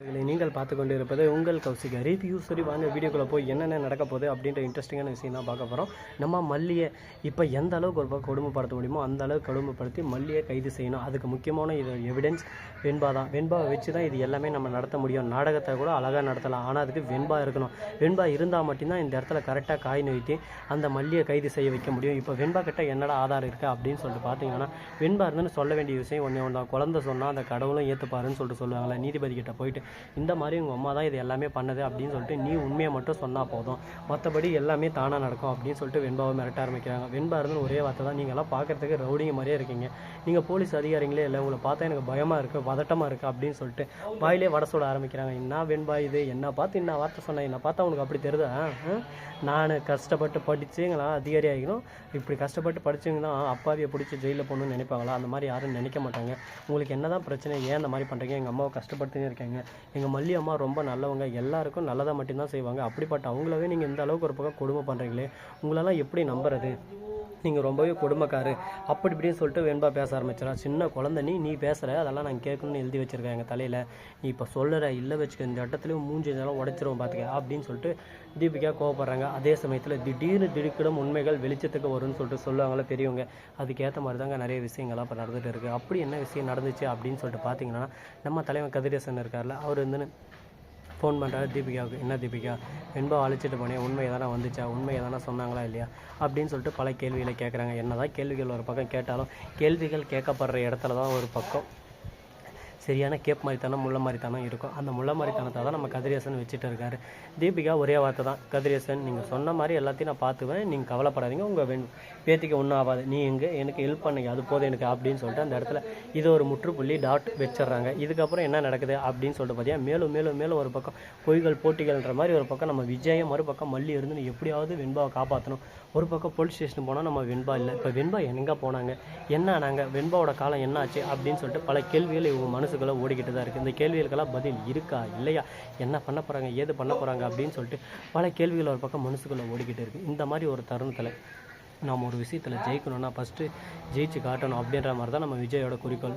நீங்கள் பார்த்து கொண்டு இருப்பது உங்கள் கௌசிகா ரிவ்யூ. சரி வாங்க வீடியோக்குள்ளே போய் என்னென்ன நடக்க போகுது அப்படின்ற இன்ட்ரெஸ்டிங்கான விஷயம் தான் பார்க்க போகிறோம். நம்ம மல்லியை இப்போ எந்த அளவுக்கு ஒரு பக்கம் கொடுமைப்படுத்த முடியுமோ அந்த அளவுக்கு கொடுமைப்படுத்தி மல்லியை கைது செய்யணும். அதுக்கு முக்கியமான இது எவிடன்ஸ் வெண்பா தான். வெண்பாவை வச்சு தான் இது எல்லாமே நம்ம நடத்த முடியும். நாடகத்தை கூட அழகாக நடத்தலாம், ஆனால் அதுக்கு வெண்பா இருக்கணும். வெண்பா இருந்தால் மட்டும்தான் இந்த இடத்துல கரெக்டாக காய் நிறுத்தி அந்த மல்லியை கைது செய்ய வைக்க முடியும். இப்போ வெண்பா கிட்ட என்னடா ஆதாரம் இருக்குது அப்படின்னு சொல்லிட்டு பார்த்தீங்கன்னா, வெண்பா இருந்துன்னு சொல்ல வேண்டிய விஷயம் ஒன்று தான். குழந்தை சொன்னால் அந்த கடவுளும் ஏற்றுப்பாருன்னு சொல்லிட்டு சொல்லுவாங்களே நீதிபதி கிட்ட போயிட்டு, இந்த மாதிரி உங்கள் அம்மா தான் இது எல்லாமே பண்ணது அப்படின்னு சொல்லிட்டு நீ உண்மையை மட்டும் சொன்னால் போதும், மற்றபடி எல்லாமே தானாக நடக்கும் அப்படின்னு சொல்லிட்டு வெண்பாவை மிரட்ட ஆரம்பிக்கிறாங்க. வெண்பா இருந்து ஒரே வார்த்தை தான், நீங்கள்லாம் பார்க்குறதுக்கு ரவுடிங்க மாதிரியே இருக்கீங்க, நீங்கள் போலீஸ் அதிகாரிங்களே இல்லை, உங்களை பார்த்தா எனக்கு பயமாக இருக்குது, பதட்டமாக இருக்குது அப்படின்னு சொல்லிட்டு வாயிலே வட சொல்ல ஆரம்பிக்கிறாங்க. என்ன வெண்பா இது, என்ன பார்த்து என்ன வார்த்தை சொன்னேன், என்னை பார்த்தா உனக்கு அப்படி தெரியுதா? நான் கஷ்டப்பட்டு படிச்சுங்களா அதிகாரி ஆகிக்கணும், இப்படி கஷ்டப்பட்டு படித்தவங்க தான் அப்பாவியை பிடிச்சி ஜெயிலில் போகணுன்னு நினைப்பாங்களா? அந்த மாதிரி யாரும் நினைக்க மாட்டாங்க. உங்களுக்கு என்ன தான் பிரச்சனை, ஏன் அந்த மாதிரி பண்ணுறீங்க? எங்கள் அம்மாவை கஷ்டப்படுத்தினே இருக்காங்க, எங்கள் மல்லி அம்மா ரொம்ப நல்லவங்க, எல்லாருக்கும் நல்லதாக மட்டும்தான் செய்வாங்க, அப்படிப்பட்ட அவங்களவே நீங்கள் இந்த அளவுக்கு ஒரு பக்கம் கொடுமை பண்ணுறீங்களே, உங்களெல்லாம் எப்படி நம்புறது? நீங்கள் ரொம்பவே கொடுமைக்காரு அப்படி இப்படின்னு சொல்லிட்டு வெண்பா பேச ஆரம்பிச்சிடா. சின்ன குழந்தை நீ பேசுகிற, அதெல்லாம் நான் கேட்கணும்னு எழுதி வச்சுருக்கேன் எங்கள் தலையில், நீ இப்போ சொல்லுற இல்லை வச்சுக்க, இந்த இடத்துலையும் மூஞ்சி இதெல்லாம் உடச்சிருவோம் பார்த்துக்க அப்படின்னு சொல்லிட்டு தீபிகா கோவப்படுறாங்க. அதே சமயத்தில் திடீர்னு உண்மைகள் வெளிச்சத்துக்கு வரும்னு சொல்லிட்டு சொல்லுவாங்களே பெரியவங்க, அதுக்கேற்ற மாதிரி தாங்க நிறைய விஷயங்கள்லாம் இப்போ நடந்துகிட்டு இருக்குது. அப்படி என்ன விஷயம் நடந்துச்சு அப்படின்னு சொல்லிட்டு பார்த்தீங்கன்னா, நம்ம தலைவன் கதிரேசன் இருக்கார்ல, அவர் வந்து ஃபோன் பண்ணுறாரு தீபிகாவுக்கு. என்ன தீபிகா, வெண்பா அழைச்சிட்டு போனேன், உண்மையை தானே வந்துச்சா, உண்மையை தானே சொன்னாங்களா இல்லையா அப்படின்னு சொல்லிட்டு பல கேள்விகளை கேட்குறாங்க. என்ன தான் கேள்விகள் ஒரு பக்கம் கேட்டாலும் கேள்விகள் கேட்கப்படுற இடத்துல தான் ஒரு பக்கம் சரியான கேப் மாதிரித்தானம் முள்ள மாதிரித்தானம் இருக்கும். அந்த முள்ள மாதிரித்தானத்தை தான் நம்ம கதிரேசன் வச்சுட்டு இருக்காரு. தீபிகா ஒரே வார்த்தை தான், கதிரேசன் நீங்கள் சொன்ன மாதிரி எல்லாத்தையும் நான் பார்த்துவேன், நீங்கள் கவலைப்படாதீங்க, உங்கள் பேத்திக்கு ஒன்றும் ஆகாது, நீ எங்கே எனக்கு ஹெல்ப் பண்ணுங்க, அது போதும் எனக்கு அப்படின்னு சொல்லிட்டு அந்த இடத்துல இது ஒரு முற்றுப்புள்ளி டாட் வச்சிடுறாங்க. இதுக்கப்புறம் என்ன நடக்குது அப்படின்னு சொல்லிட்டு பார்த்தீங்கன்னா, மேலும் ஒரு பக்கம் பொய்கள் போட்டிகள்ன்ற மாதிரி ஒரு பக்கம் நம்ம விஜயம், மறுபக்கம் மல்லி இருந்து எப்படியாவது வெண்பாவை காப்பாற்றணும். ஒரு பக்கம் போலீஸ் ஸ்டேஷன் போனால் நம்ம வெண்பா இல்லை, இப்போ வெண்பா எங்கே போனாங்க, என்ன ஆனாங்க, வெண்பாவோட காலம் என்ன ஆச்சு அப்படின்னு சொல்லிட்டு பல கேள்விகள் இவங்க மனசுக்குள்ளே ஓடிக்கிட்டு தான் இருக்குது. இந்த கேள்விகளுக்கெல்லாம் பதில் இருக்கா இல்லையா, என்ன பண்ண போகிறாங்க, ஏது பண்ண போகிறாங்க அப்படின்னு சொல்லிட்டு பல கேள்விகள் ஒரு பக்கம் மனசுக்குள்ளே ஓடிக்கிட்டு இருக்குது. இந்த மாதிரி ஒரு தருணத்தில் நாம் ஒரு விஷயத்தில் ஜெயிக்கணும்னா ஃபஸ்ட்டு ஜெயிச்சு காட்டணும் அப்படின்ற மாதிரி தான் நம்ம விஜயோட குறிக்கோள்.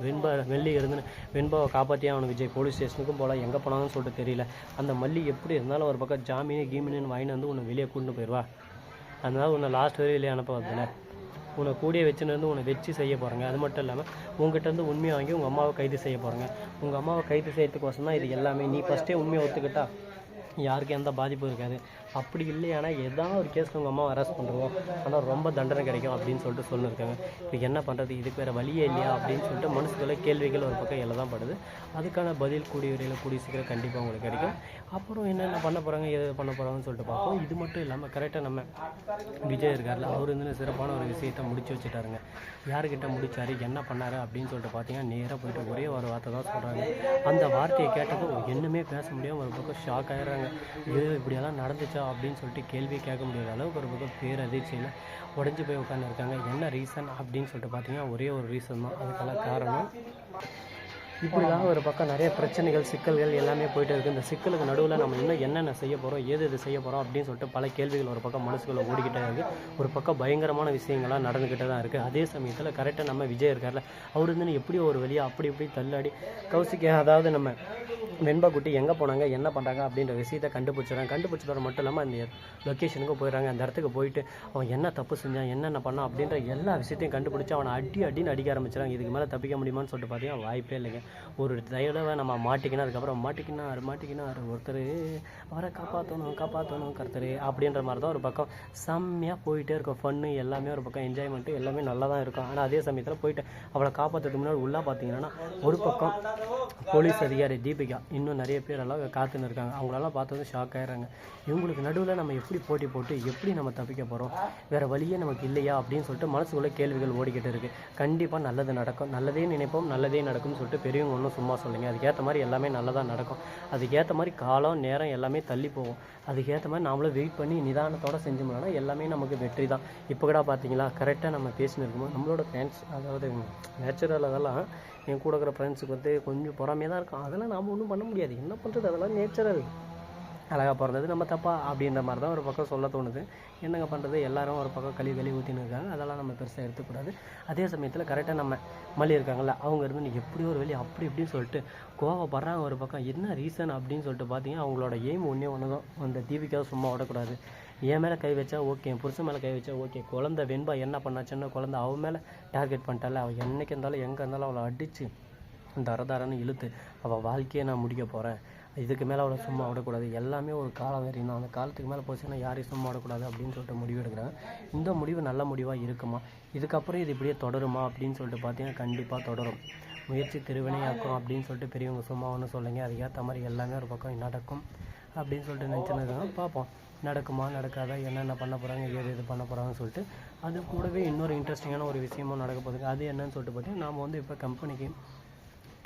மல்லி இருந்து வெண்பாவை காப்பாற்றியே அவனுக்கு விஜய் போலீஸ் ஸ்டேஷனுக்கும் போகல, எங்கே போனாலும் சொல்லிட்டு தெரியல. அந்த மல்லி எப்படி இருந்தாலும் ஒரு பக்கம் ஜாமீனு வாங்கிட்டு வந்து உன்னை வெளியே கொண்டு போயிடுவா, அதனால் உன்னை லாஸ்ட் வரையும் வெளியே அனுப்ப வரதில்லை, உன்னை கூடிய வச்சுன்னு வந்து உன்னை வச்சு செய்ய போகிறாங்க. அது மட்டும் இல்லாமல் உங்ககிட்ட இருந்து உண்மையை வாங்கி உங்கள் அம்மாவை கைது செய்ய போகிறாங்க. உங்கள் அம்மாவை கைது செய்யறதுக்கோசம் தான் இது எல்லாமே. நீ ஃபஸ்ட்டே உண்மையை ஒத்துக்கிட்டா யாருக்கும் எந்த பாதிப்பும் இருக்காது. அப்படி இல்லையானா ஏதாவது ஒரு கேஸில் உங்கள் அம்மாவை அரெஸ்ட் பண்ணுறோம், ஆனால் ரொம்ப தண்டனை கிடைக்கும் அப்படின்னு சொல்லிட்டு சொல்லியிருக்காங்க. இப்போ என்ன பண்ணுறது, இதுக்கு வேறு வழியே இல்லையா அப்படின்னு சொல்லிட்டு மனசுக்குள்ள கேள்விகள் ஒரு பக்கம் எல்லாம் தான் படுது. அதுக்கான பதில் கூடிய சீக்கிரம் கண்டிப்பாக உங்களுக்கு கிடைக்கும். அப்புறம் என்னென்ன பண்ண போகிறாங்க, எது பண்ண போகிறாங்கன்னு சொல்லிட்டு பார்ப்போம். இது மட்டும் இல்லாமல் கரெக்டாக நம்ம விஜய் இருக்கார்ல, அவர் வந்து சிறப்பான ஒரு விஷயத்தை முடிச்சு வச்சுட்டாருங்க. யாருக்கிட்ட முடிச்சார், என்ன பண்ணார் அப்படின்னு சொல்லிட்டு பார்த்தீங்கன்னா, நேராக போயிட்டு ஒரே ஒரு வார்த்தை தான் சொல்கிறாங்க. அந்த வார்த்தையை கேட்டதும் என்னமே பேச முடியாமல் ஒரு பக்கம் ஷாக் ஆகிடுறாங்க. இது இப்படியெல்லாம் நடந்துச்சா அப்படின்னு சொல்லிட்டு கேள்வி கேட்க முடியாத அளவுக்கு ஒரு பக்கம் பேரதிர்ச்சியில் உடஞ்சி போய் உட்காந்துருக்காங்க. என்ன ரீசன் அப்படின்னு சொல்லிட்டு பார்த்தீங்கன்னா, ஒரே ஒரு ரீசன் தான், அதுக்கெல்லாம் காரணம் இப்படி தான் ஒரு பக்கம் நிறைய பிரச்சனைகள் சிக்கல்கள் எல்லாமே போயிட்டு இருக்குது. இந்த சிக்கலுக்கு நடுவில் நம்ம இன்னும் என்னென்ன செய்ய போகிறோம், ஏது செய்ய போகிறோம் அப்படின்னு சொல்லிட்டு பல கேள்விகள் ஒரு பக்கம் மனசுக்குள்ளே ஓடிக்கிட்டே இருக்குது. ஒரு பக்கம் பயங்கரமான விஷயங்கள்லாம் நடந்துக்கிட்டே தான் இருக்குது. அதே சமயத்தில் கரெக்டாக நம்ம விஜய் இருக்கார்ல, அவர் வந்து எப்படி ஒரு வழியாக அப்படி இப்படி தள்ளாடி கௌசிக்க, அதாவது நம்ம வெண்பா குட்டி எங்கே போனாங்க, என்ன பண்ணுறாங்க அப்படின்ற விஷயத்தை கண்டுபிடிச்சதோட மட்டும் இல்லாமல் அந்த லொக்கேஷனுக்கு போயிடறாங்க. அந்த இடத்துக்கு போயிட்டு அவன் என்ன தப்பு செஞ்சான், என்னென்ன பண்ணான் அப்படின்ற எல்லா விஷயத்தையும் கண்டுபிடிச்சி அவனை அடின்னு அடிக்க ஆரம்பிச்சிடாங்க. இதுக்கு மேலே தப்பிக்க முடியுமான்னு சொல்லிட்டு பார்த்தீங்கன்னா வாய்ப்பே இல்லைங்க. ஒரு தடவை நம்ம மாட்டிக்கினா அதுக்கப்புறம் மாட்டிக்கினார் ஒருத்தர், அவரை காப்பாற்றணும் கருத்தர் அப்படின்ற மாதிரி தான் ஒரு பக்கம் செம்மையாக போயிட்டே இருக்கும். ஃபன்னு எல்லாமே ஒரு பக்கம் என்ஜாய்மெண்ட்டு எல்லாமே நல்லா தான் இருக்கும். ஆனால் அதே சமயத்தில் போயிட்டு அவளை காப்பாற்றுறதுக்கு முன்னாடி உள்ளே பார்த்தீங்கன்னா ஒரு பக்கம் போலீஸ் அதிகாரி தீபிகா இன்னும் நிறைய பேர் எல்லாம் காத்துன்னு இருக்காங்க. அவங்களெல்லாம் பார்த்தது ஷாக் ஆகிடுறாங்க. இவங்களுக்கு நடுவில் நம்ம எப்படி போட்டி போட்டு எப்படி நம்ம தப்பிக்க போகிறோம், வேறு வழியே நமக்கு இல்லையா அப்படின்னு சொல்லிட்டு மனசுக்குள்ளே கேள்விகள் ஓடிக்கிட்டு இருக்குது. கண்டிப்பாக நல்லது நடக்கும், நல்லதே நினைப்போம், நல்லதே நடக்கும்னு சொல்லிட்டு பெரியவங்க ஒன்றும் சும்மா சொல்லுங்க. அதுக்கேற்ற மாதிரி எல்லாமே நல்லதாக நடக்கும். அதுக்கேற்ற மாதிரி காலம் நேரம் எல்லாமே தள்ளி போகும். அதுக்கேற்ற மாதிரி நாமளும் வெயிட் பண்ணி நிதானத்தோடு செஞ்சோம்னா எல்லாமே நமக்கு வெற்றி தான். இப்போ கூட பார்த்தீங்களா, கரெக்டாக நம்ம பேசின்னு இருக்கும்போது நம்மளோட ஃப்ரெண்ட்ஸ், அதாவது நேச்சுரல், அதெல்லாம் என் கூட இருக்கிற ஃப்ரெண்ட்ஸுக்கு வந்து கொஞ்சம் பொறாமையாக தான் இருக்கும். அதெல்லாம் நாம் ஒன்றும் பண்ண முடியாது, என்ன பண்ணுறது, அதெல்லாம் நேச்சுரல். அழகாக பிறந்தது நம்ம தப்பா அப்படின்ற மாதிரி தான் ஒரு பக்கம் சொல்ல தோணுது. என்னங்க பண்ணுறது, எல்லாரும் ஒரு பக்கம் கழுவி ஊற்றின்னு இருக்காங்க. அதெல்லாம் நம்ம பெருசாக எடுத்துக்கூடாது. அதே சமயத்தில் கரெக்டாக நம்ம மல்லி இருக்காங்கல்ல, அவங்க இருந்து நீ எப்படியோ ஒரு வெளியே அப்படி இப்படின்னு சொல்லிட்டு கோவப்படுறாங்க ஒரு பக்கம். என்ன ரீசன் அப்படின்னு சொல்லிட்டு பார்த்தீங்கன்னா, அவங்களோட எய்ம் ஒன்றே தான், அந்த தீபிகாவை சும்மா விடக்கூடாது. என் மேலே கை வச்சா ஓகே, என் புருஷன் மேலே கை வச்சா ஓகே, குழந்தை வெண்பா என்ன பண்ணாச்சுன்னா குழந்தை அவன் மேலே டார்கெட் பண்ணிட்டால, அவள் என்றைக்கு இருந்தாலும் எங்கே இருந்தாலும் அவளை அடித்து தரன்னு இழுத்து அவள் வாழ்க்கையை நான் முடிக்க போகிறேன். இதுக்கு மேலே அவளை சும்மா விடக்கூடாது. எல்லாமே ஒரு காலம் வரையும் அந்த காலத்துக்கு மேலே போச்சுன்னா யாரையும் சும்மா விடக்கூடாது அப்படின்னு சொல்லிட்டு முடிவு எடுக்கிறேன். இந்த முடிவு நல்ல முடிவாக இருக்குமா, இதுக்கப்புறம் இது இப்படியே தொடருமா அப்படின்னு சொல்லிட்டு பார்த்தீங்கன்னா கண்டிப்பாக தொடரும். முயற்சி திருவினையாக்கும் அப்படின்னு சொல்லிட்டு பெரியவங்க சும்மா ஒன்று சொல்லுங்க. அதுக்கேற்ற மாதிரி எல்லாமே ஒரு பக்கம் நடக்கும் அப்படின்னு சொல்லிட்டு நினச்சின்னு இருக்காங்க. பார்ப்போம் நடக்குமா நடக்காதா, என்னென்ன பண்ண போகிறாங்க, எது பண்ண போகிறாங்கன்னு சொல்லிட்டு. அது கூடவே இன்னொரு இன்ட்ரெஸ்டிங்கான ஒரு விஷயமும் நடக்க போகுது. அது என்னன்னு சொல்லிட்டு பார்த்தீங்கன்னா, நாம் வந்து இப்போ கம்பெனிக்கு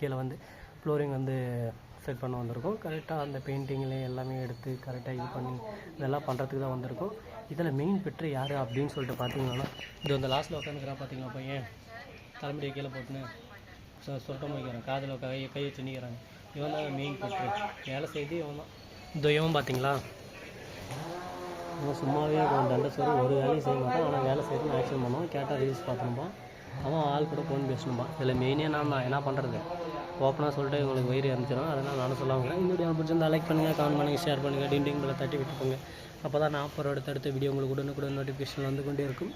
கீழே வந்து ஃப்ளோரிங் வந்து செட் பண்ண வந்திருக்கோம். கரெக்டாக அந்த பெயிண்டிங்லேயும் எல்லாமே எடுத்து கரெக்டாக இது பண்ணி இதெல்லாம் பண்ணுறதுக்கு தான் வந்திருக்கோம். இதில் மெயின் பெற்று யார் அப்படின்னு சொல்லிட்டு பார்த்தீங்கன்னா, இது வந்து லாஸ்ட்டில் உட்காந்துக்கிறான் பார்த்தீங்களா பையன், தலைமுடியை கீழே போட்டுன்னு சொட்டம் வைக்கிறான், காதில் கை வச்சு நிற்கிறாங்க. இவன் தான் மெயின் பெற்று, வேலை செய்து இவன் தான். இந்த இவன் பார்த்தீங்களா, அவன் சும்மாவே தண்டை சோறு ஒரு வேலையும் செய்ய மாட்டான். ஆனால் வேலை செய்து ஆக்ஷன் பண்ணுவான். கேட்டால் ரீல்ஸ் பார்த்துருப்பான். அவன் ஆள் கூட ஃபோன் பேசணும்பான். இதில் மெயினே நான் என்ன பண்ணுறது, ஓப்பனாக சொல்லிட்டு உங்களுக்கு வயிறு இருந்துச்சிடும். அதனால் நானும் சொல்லாமல் இந்த வீடியோ பிடிச்சிருந்தா லைக் பண்ணுங்கள், கமெண்ட் பண்ணுங்கள், ஷேர் பண்ணுங்கள், டிண்டிங் பில்லை தட்டி விட்டுப்போங்க. அப்போ தான் நான் அப்புறம் அடுத்த வீடியோ உங்களுக்கு உடனுக்குடன் நோட்டிஃபிகேஷன் வந்து கொண்டே இருக்கும்.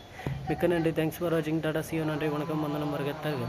மிக்க நன்றி. தேங்க்ஸ் ஃபார் வாட்சிங். Tata, C you. நன்றி, வணக்கம், வந்தனம், மறக்க.